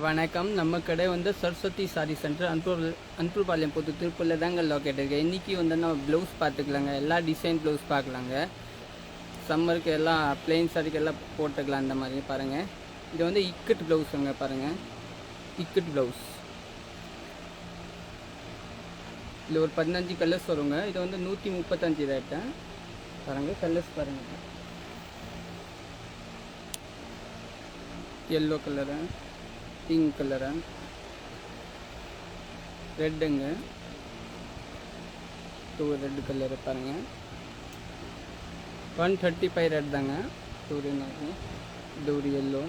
வணக்கம். நம்ம கடை வந்து சரஸ்வதி சாரி சென்டர் அன்ட்ரூபாளையம் பொது திருப்பூரில் தாங்க லொக்கேட் இருக்குது. இன்றைக்கி வந்து நம்ம ப்ளவுஸ் பார்த்துக்கலாங்க. எல்லா டிசைன் ப்ளவுஸ் பார்க்கலாங்க. சம்மருக்கு எல்லாம் பிளெயின் சாரிக்கு எல்லாம் போட்டுக்கலாம். அந்த மாதிரி பாருங்கள். இது வந்து இக்கட் ப்ளவுஸுங்க. பாருங்கள், இக்கட் ப்ளவுஸ். இதில் ஒரு 15 கலர்ஸ் வருங்க. இது வந்து 135 ரேட்டு. பாருங்கள், கலர்ஸ் பாருங்கள். எல்லோ கலரு, பிங்க் கலரு, ரெட்டுங்க. ரெட் கலரு பாருங்கள். 135 ரெட் தாங்க. இது ஒரு எல்லோ,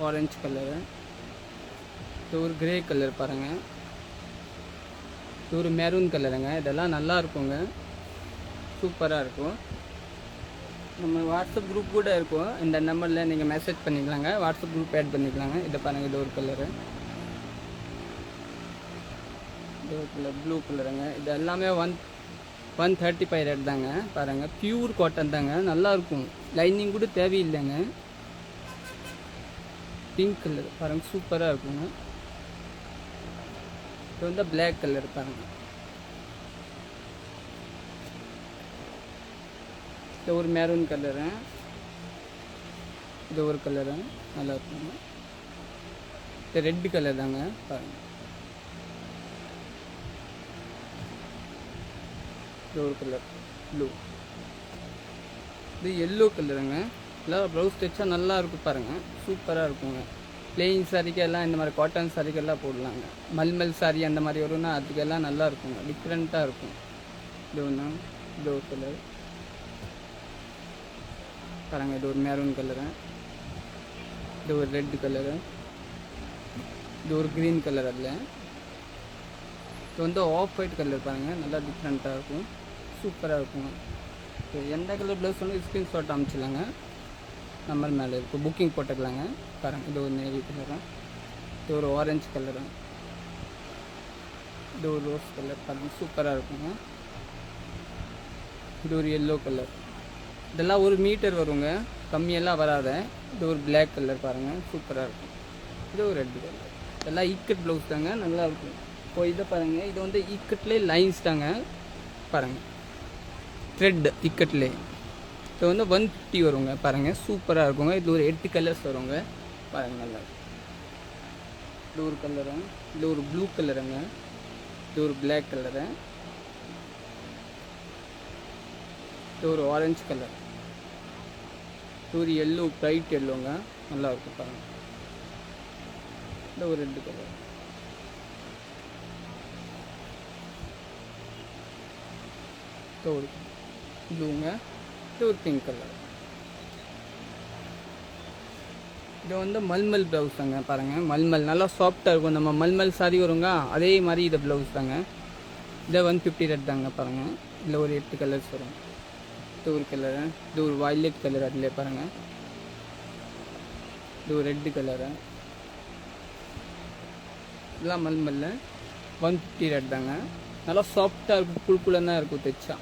ஆரஞ்சு கலரு, இது ஒரு கிரே கலர் பாருங்கள். இது ஒரு மெரூன் கலருங்க. இதெல்லாம் நல்லா இருக்குங்க, சூப்பராக இருக்கும். நம்ம வாட்ஸ்அப் குரூப் கூட இருக்கும். இந்த நம்பரில் நீங்கள் மெசேஜ் பண்ணிக்கலாங்க, வாட்ஸ்அப் குரூப் ஆட் பண்ணிக்கலாங்க. இதை பாருங்கள், இது ஒரு கலரு, இது ஒரு கலர் ப்ளூ கலருங்க. இது எல்லாமே 135 ரேட் தாங்க. பாருங்கள், பியூர் காட்டன் தாங்க, நல்லாயிருக்கும். லைனிங் கூட தேவையில்லைங்க. பிங்க் கலர் பாருங்கள், சூப்பராக இருக்குங்க. இது வந்து பிளாக் கலர் பாருங்கள். இது ஒரு மெரூன் கலரு, இது ஒரு கலரு, நல்லா இருக்குங்க. இது ரெட் கலர் தாங்க பாருங்கள். இது ஒரு கலர் ப்ளூ, இது எல்லோ கலருங்க. எல்லாம் ப்ளவுஸ் தைச்சா நல்லா இருக்கும் பாருங்கள், சூப்பராக இருக்குங்க. பிளெயின் சாரிக்கெல்லாம் இந்த மாதிரி காட்டன் சாரிக்கெல்லாம் போடலாங்க. மல்மல் சாரி அந்த மாதிரி வரும்னா அதுக்கெல்லாம் நல்லா இருக்குங்க, டிஃப்ரெண்ட்டாக இருக்கும். இது ஒன்று, இது ஒரு கலர் பாருங்கள். இது ஒரு மெரூன் கலரு, இது ஒரு ரெட் கலரு, இது ஒரு க்ரீன் கலர். அதில் இது வந்து ஆஃப் ஒயிட் கலர் பாருங்கள், நல்லா டிஃப்ரெண்ட்டாக இருக்கும், சூப்பராக இருக்குங்க. எந்த கலர் ப்ளவுஸ் வந்து ஸ்க்ரீன்ஷாட் அமைச்சிடலாங்க, நம்பர் மேலே இருக்கும், புக்கிங் போட்டுக்கலாங்க. பாருங்கள், இது ஒரு நேவி கலரு, இது ஒரு ஆரஞ்சு கலரு, இது ஒரு ரோஸ் கலர் பாருங்கள், சூப்பராக இருக்குங்க. இது ஒரு எல்லோ கலர். இதெல்லாம் 1 மீட்டர் வருங்க, கம்மியெல்லாம் வராத. இது ஒரு பிளாக் கலர் பாருங்கள், சூப்பராக இருக்கும். இது ஒரு ரெட் கலர். இதெல்லாம் ஈக்கட் ப்ளவுஸ் தாங்க, நல்லாயிருக்கும். இப்போ இதை பாருங்கள், இது வந்து ஈக்கட்லேயே லைன்ஸ் தாங்க பாருங்கள், த்ரெட் இக்கட்லேயே. இது வந்து 150 வருங்க பாருங்கள், சூப்பராக இருக்குங்க. இது ஒரு 8 கலர்ஸ் வருங்க பாருங்கள், நல்லா இருக்கும். இது ஒரு கலரு, இது ஒரு ப்ளூ கலருங்க, இது ஒரு பிளாக் கலரு, இது ஒரு ஆரஞ்சு கலர், இது ஒரு எல்லோ, ப்ரைட் எல்லோங்க, நல்லா இருக்கும் பாருங்கள். இது ஒரு ரெட் கலர், இது ஒரு ப்ளூங்க, இது ஒரு பிங்க் கலர். இது வந்து மல்மல் ப்ளவுஸ் தாங்க பாருங்கள். மல்மல் நல்லா சாஃப்டாக இருக்கும். நம்ம மல்மல் சாரி வருங்க, அதே மாதிரி இது ப்ளவுஸ் தாங்க. இதை 150 ரெட் தாங்க பாருங்கள். இதில் ஒரு 8 கலர்ஸ் வரும். இது ஒரு கலரு, இது ஒரு வயலட் கலர், அதிலே பாருங்கள். இது ஒரு ரெட்டு கலரு. இதெல்லாம் மல்மல்ல 150 ரெட் தாங்க. நல்லா சாஃப்டாக இருக்கும், குழுக்குள்ளே தான் இருக்கும் தைச்சா.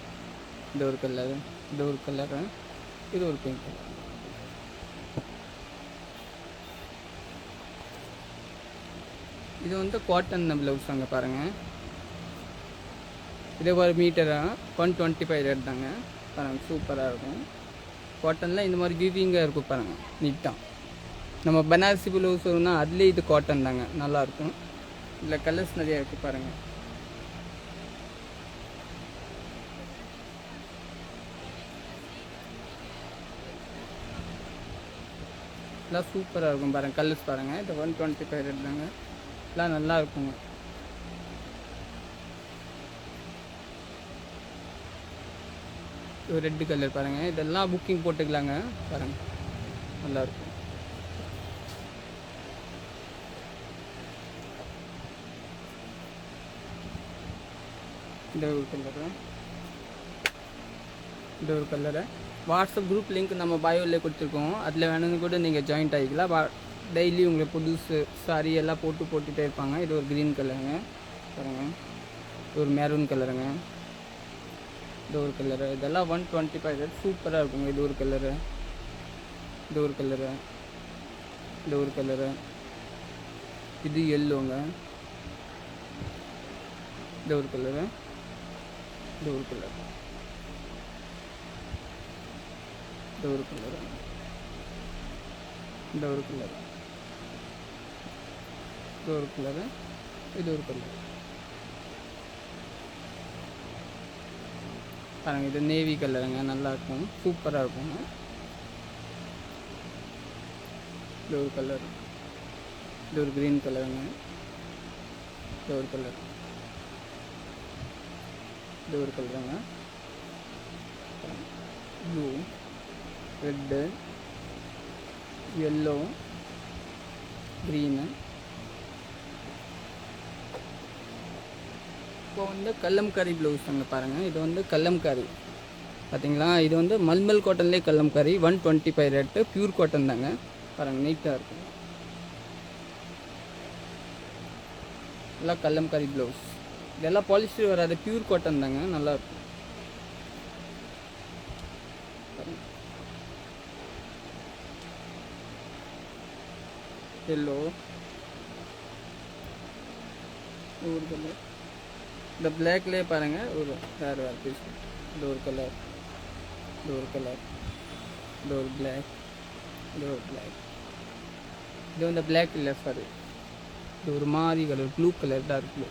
இது ஒரு கலரு, இது ஒரு கலரு, இது ஒரு பிங்க் கலர். இது வந்து காட்டன் ப்ளவுஸ் தாங்க பாருங்கள். இது ஒரு மீட்டராக 125 ரெட் தாங்க பாருங்கள், சூப்பராக இருக்கும். காட்டனில் இந்த மாதிரி வீவிங்காக இருக்கும் பாருங்கள், நீட்டாக. நம்ம பனாரசி ப்ளவுஸ் வரும்னா அதுலேயே இது காட்டன் தாங்க, நல்லாயிருக்கும். இதில் கலர்ஸ் நிறையா இருக்குது பாருங்கள். எல்லாம் சூப்பராக இருக்கும் பாருங்கள், கலர்ஸ் பாருங்கள். இது 125 ரெட் தாங்க, எல்லாம் நல்லா இருக்குங்க. ஒரு ரெட் கலர் பாருங்கள். இதெல்லாம் புக்கிங் போட்டுக்கலாங்க பாருங்கள், நல்லாயிருக்கும். இந்த ஒரு கலரு, இந்த ஒரு கலரு. வாட்ஸ்அப் குரூப் லிங்க் நம்ம பயோவில் கொடுத்துருக்கோம், அதில் வேணும்னு கூட நீங்கள் ஜாயின்ட் ஆகிக்கலாம். டெய்லி உங்களுக்கு புதுசு சாரி எல்லாம் போட்டுகிட்டே இருப்பாங்க. இது ஒரு க்ரீன் கலருங்க பாருங்கள், இது ஒரு மெரூன் கலருங்க, இது ஒரு கலரு. இதெல்லாம் 125 ரேட், சூப்பராக இருக்குங்க. இது ஒரு கலரு, இது ஒரு கலரு, இது ஒரு கலரு, இது எல்லோங்க. இது ஒரு கலரு, இது ஒரு கலர், இது ஒரு கலரு, இந்த ஒரு கலர், இது ஒரு கலரு, இது ஒரு கலர் பாருங்க. இது நேவி கலருங்க, நல்லாயிருக்கும், சூப்பராக இருக்குங்க. இது ஒரு கலர், இது ஒரு க்ரீன் கலருங்க, இது ஒரு கலர், இது ஒரு கலருங்க, ப்ளூ, ரெட்டு, எல்லோ, க்ரீனு. இப்போ வந்து கல்லம்காரி ப்ளவுஸ் அங்கே பாருங்கள். இது வந்து கல்லம்காரி பார்த்தீங்களா. இது வந்து மல்மல் காட்டன்லேயே கல்லம்காரி 125 ரேட்டு. பியூர் காட்டன் தாங்க பாருங்கள், நீட்டாக இருக்கும். எல்லாம் கல்லம்காரி ப்ளவுஸ். இதெல்லாம் பாலிஸ்டர் வராது, பியூர் காட்டன் தாங்க, நல்லாயிருக்கும். எல்லோ, ஒரு கலர், இந்த பிளாக்லேயே பாருங்கள், ஒரு வேறு வேறு பீஸ். இது ஒரு கலர், இது ஒரு கலர், இது ஒரு பிளாக், இது ஒரு பிளாக், இது வந்து பிளாக் இல்லை சாரி, இது ஒரு மாதிரி colour, blue colour, dark blue.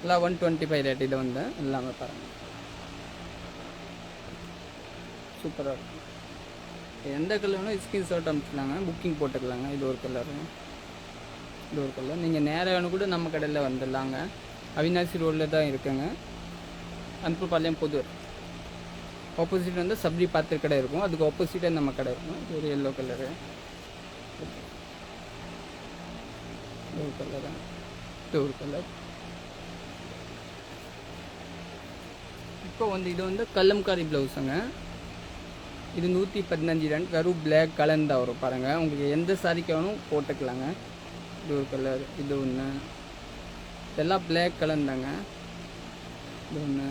எல்லாம் 125 ரேட். இது வந்து எல்லாமே பாருங்கள், சூப்பராக இருக்கும். எந்த கலர்னா ஸ்க்ரீன்ஷாட் அனுப்பிச்சிடலாங்க, புக்கிங் போட்டுக்கலாங்க. இது ஒரு கலரு, இது ஒரு கலர். நீங்கள் நேராக வேணும் கூட நம்ம கடையில் வந்துடலாங்க. அவினாசி ரோடில் தான் இருக்குங்க, அனுப்புப்பாளையம் புதூர். ஆப்போசிட் வந்து சப்ரி பாத்திர கடை இருக்கும், அதுக்கு ஆப்போசிட்டாக நம்ம கடை இருக்கும். இது ஒரு எல்லோ கலரு, இது ஒரு கலரு, இது ஒரு கலர். இப்போ வந்து இது வந்து கல்லம்காரி ப்ளவுஸுங்க. இது 115 ரன், வெறும் பிளாக் கலர் தான் வரும் பாருங்கள். உங்களுக்கு எந்த சாரிக்கு வேணும் போட்டுக்கலாங்க. இது ஒரு கலர், இது ஒன்று, இதெல்லாம் பிளாக் கலர் தாங்க. இது ஒன்று,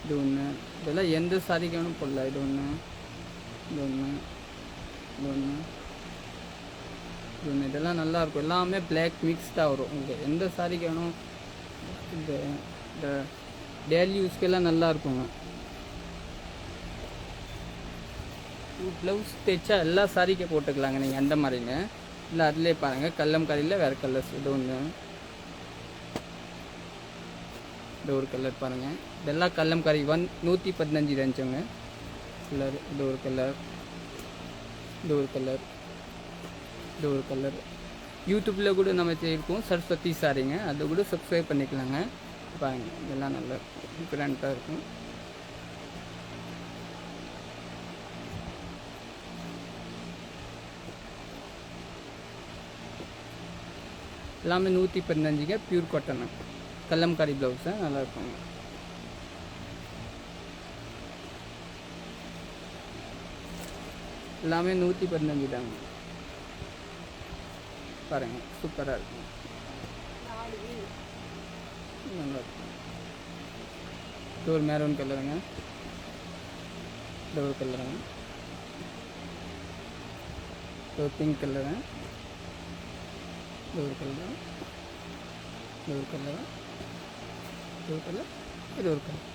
இது ஒன்று, இதெல்லாம் எந்த சாரிக்கு வேணும் போடலாம். இது ஒன்று, இது ஒன்று, இது ஒன்று, இது ஒன்று, இதெல்லாம் நல்லாயிருக்கும். எல்லாமே பிளாக் மிக்ஸ்டாக வரும். உங்களுக்கு எந்த சாரிக்கு வேணும். இந்த டெய்லி யூஸ்க்கெல்லாம் நல்லாயிருக்குங்க. ப்ளவுஸ் தைச்சா எல்லா சாரிக்கும் போட்டுக்கலாங்க நீங்கள், அந்த மாதிரிங்க. இல்லை அதிலே பாருங்கள், கல்லம்காரியில் வேறு கலர்ஸ். இது ஒன்று, இது ஒரு கலர் பாருங்கள். இதெல்லாம் கல்லம்காரி 115 ரேஞ்சுங்க கலர். இது ஒரு கலர், இது ஒரு கலர், இது ஒரு கலர். யூடியூப்பில் கூட நம்ம இருக்கும் சரஸ்வதி சாரிங்க, அதை கூட சப்ஸ்கிரைப் பண்ணிக்கலாங்க. பாருங்கள், இதெல்லாம் நல்லா டிஃப்ரெண்ட்டாக இருக்கும். எல்லாமே 115ங்க, பியூர் காட்டனு, கல்லம்காரி ப்ளவுஸு, நல்லாயிருக்குங்க. எல்லாமே 115 தாங்க பாருங்கள், சூப்பராக இருக்கும், நல்லாயிருக்கும். இது ஒரு மெரூன் கலருங்க, இது ஒரு கலருங்க, இது ஒரு பிங்க் கலரு, இது ஒரு கலர், இது ஒரு கலர், இது ஒரு கலர், இது ஒரு கலர்.